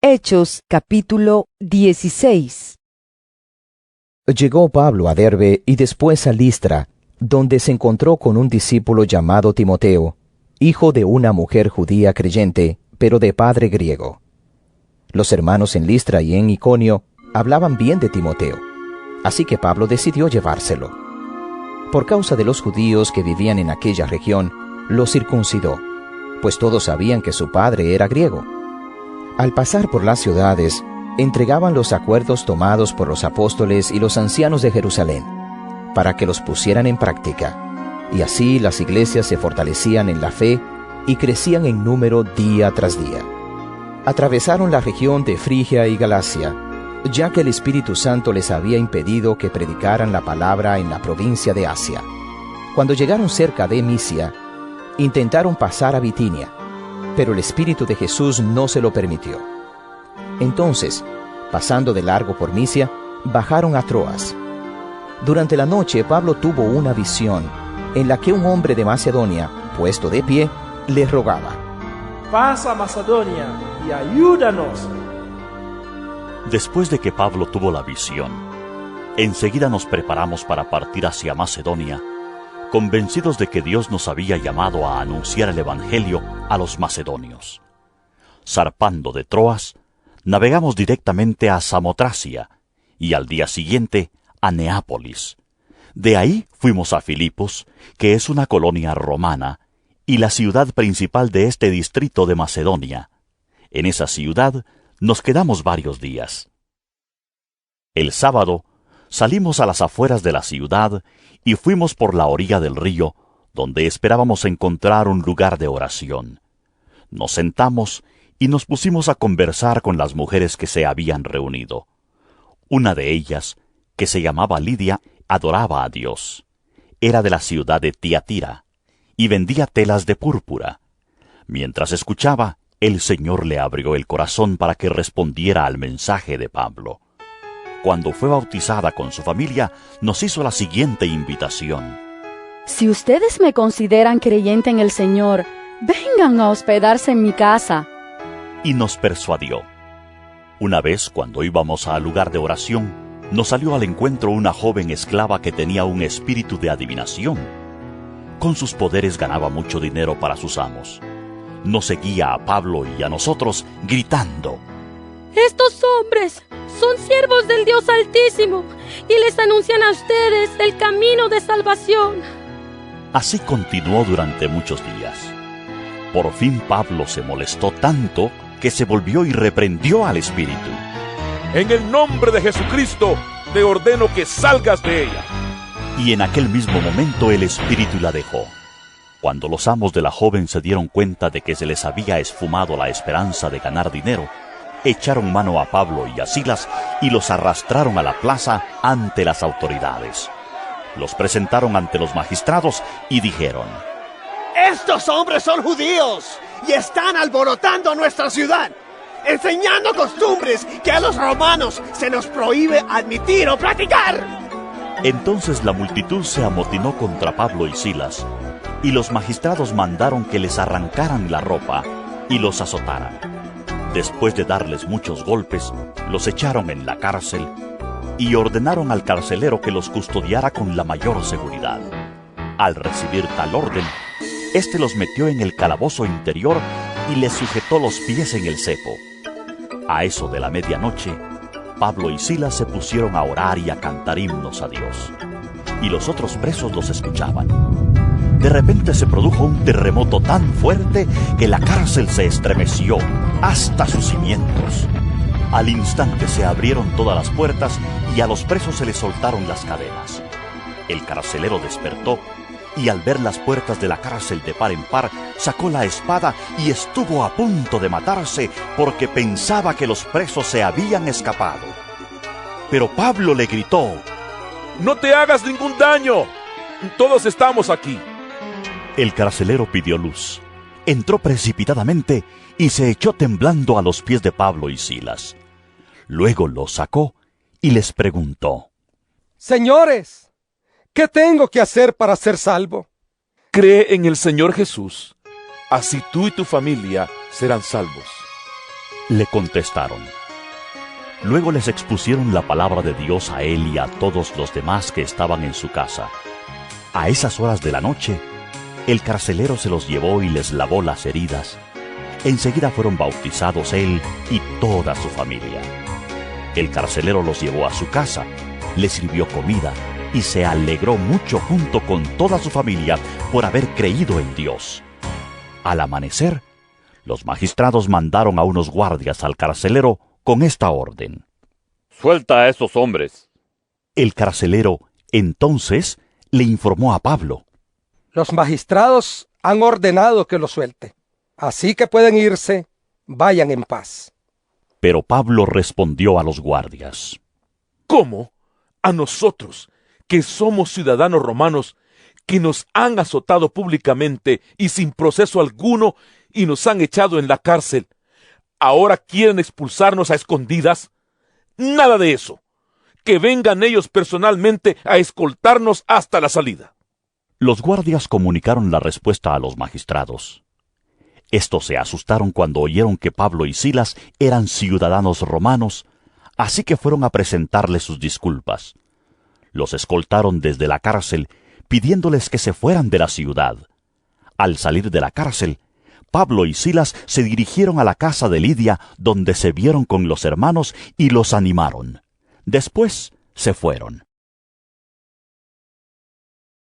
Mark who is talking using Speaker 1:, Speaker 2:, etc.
Speaker 1: Hechos capítulo 16.
Speaker 2: Llegó Pablo a Derbe y después a Listra, donde se encontró con un discípulo llamado Timoteo, hijo de una mujer judía creyente, pero de padre griego. Los hermanos en Listra y en Iconio hablaban bien de Timoteo, así que Pablo decidió llevárselo. Por causa de los judíos que vivían en aquella región, lo circuncidó, pues todos sabían que su padre era griego. Al pasar por las ciudades, entregaban los acuerdos tomados por los apóstoles y los ancianos de Jerusalén, para que los pusieran en práctica, y así las iglesias se fortalecían en la fe y crecían en número día tras día. Atravesaron la región de Frigia y Galacia, ya que el Espíritu Santo les había impedido que predicaran la palabra en la provincia de Asia. Cuando llegaron cerca de Misia, intentaron pasar a Bitinia, pero el Espíritu de Jesús no se lo permitió. Entonces, pasando de largo por Misia, bajaron a Troas. Durante la noche Pablo tuvo una visión, en la que un hombre de Macedonia, puesto de pie, le rogaba:
Speaker 3: «Pasa a Macedonia y ayúdanos».
Speaker 4: Después de que Pablo tuvo la visión, enseguida nos preparamos para partir hacia Macedonia, convencidos de que Dios nos había llamado a anunciar el Evangelio a los macedonios. Zarpando de Troas, navegamos directamente a Samotracia y al día siguiente a Neápolis. De ahí fuimos a Filipos, que es una colonia romana y la ciudad principal de este distrito de Macedonia. En esa ciudad nos quedamos varios días. El sábado salimos a las afueras de la ciudad y fuimos por la orilla del río, donde esperábamos encontrar un lugar de oración. Nos sentamos y nos pusimos a conversar con las mujeres que se habían reunido. Una de ellas, que se llamaba Lidia, adoraba a Dios. Era de la ciudad de Tiatira y vendía telas de púrpura. Mientras escuchaba, el Señor le abrió el corazón para que respondiera al mensaje de Pablo. Cuando fue bautizada con su familia, nos hizo la siguiente invitación:
Speaker 5: Si ustedes me consideran creyente en el Señor, vengan a hospedarse en mi casa.
Speaker 4: Y nos persuadió. Una vez, cuando íbamos al lugar de oración, nos salió al encuentro una joven esclava que tenía un espíritu de adivinación. Con sus poderes ganaba mucho dinero para sus amos. Nos seguía a Pablo y a nosotros gritando:
Speaker 6: «Estos hombres son siervos del Dios Altísimo y les anuncian a ustedes el camino de salvación».
Speaker 4: Así continuó durante muchos días. Por fin Pablo se molestó tanto que se volvió y reprendió al espíritu.
Speaker 7: «En el nombre de Jesucristo te ordeno que salgas de ella».
Speaker 4: Y en aquel mismo momento el espíritu la dejó. Cuando los amos de la joven se dieron cuenta de que se les había esfumado la esperanza de ganar dinero, echaron mano a Pablo y a Silas y los arrastraron a la plaza ante las autoridades. Los presentaron ante los magistrados y dijeron:
Speaker 8: «Estos hombres son judíos y están alborotando nuestra ciudad, enseñando costumbres que a los romanos se nos prohíbe admitir o practicar».
Speaker 4: Entonces la multitud se amotinó contra Pablo y Silas, y los magistrados mandaron que les arrancaran la ropa y los azotaran. Después de darles muchos golpes, los echaron en la cárcel y ordenaron al carcelero que los custodiara con la mayor seguridad. Al recibir tal orden, éste los metió en el calabozo interior y les sujetó los pies en el cepo. A eso de la medianoche, Pablo y Silas se pusieron a orar y a cantar himnos a Dios, y los otros presos los escuchaban. De repente se produjo un terremoto tan fuerte que la cárcel se estremeció hasta sus cimientos. Al instante se abrieron todas las puertas y a los presos se les soltaron las cadenas. El carcelero despertó y al ver las puertas de la cárcel de par en par, sacó la espada y estuvo a punto de matarse porque pensaba que los presos se habían escapado. Pero Pablo le gritó:
Speaker 7: «No te hagas ningún daño, todos estamos aquí».
Speaker 4: El carcelero pidió luz, entró precipitadamente y se echó temblando a los pies de Pablo y Silas. Luego los sacó y les preguntó:
Speaker 9: «Señores, ¿qué tengo que hacer para ser salvo?»
Speaker 7: «Cree en el Señor Jesús, así tú y tu familia serán salvos».
Speaker 4: Le contestaron. Luego les expusieron la palabra de Dios a él y a todos los demás que estaban en su casa. A esas horas de la noche, el carcelero se los llevó y les lavó las heridas. Enseguida fueron bautizados él y toda su familia. El carcelero los llevó a su casa, les sirvió comida y se alegró mucho junto con toda su familia por haber creído en Dios. Al amanecer, los magistrados mandaron a unos guardias al carcelero con esta orden:
Speaker 7: Suelta a esos hombres.
Speaker 4: El carcelero, entonces, le informó a Pablo:
Speaker 9: Los magistrados han ordenado que lo suelte, así que pueden irse, vayan en paz.
Speaker 4: Pero Pablo respondió a los guardias:
Speaker 7: ¿Cómo? A nosotros, que somos ciudadanos romanos, que nos han azotado públicamente y sin proceso alguno y nos han echado en la cárcel, ¿ahora quieren expulsarnos a escondidas? Nada de eso. Que vengan ellos personalmente a escoltarnos hasta la salida.
Speaker 4: Los guardias comunicaron la respuesta a los magistrados. Estos se asustaron cuando oyeron que Pablo y Silas eran ciudadanos romanos, así que fueron a presentarles sus disculpas. Los escoltaron desde la cárcel, pidiéndoles que se fueran de la ciudad. Al salir de la cárcel, Pablo y Silas se dirigieron a la casa de Lidia, donde se vieron con los hermanos y los animaron. Después se fueron.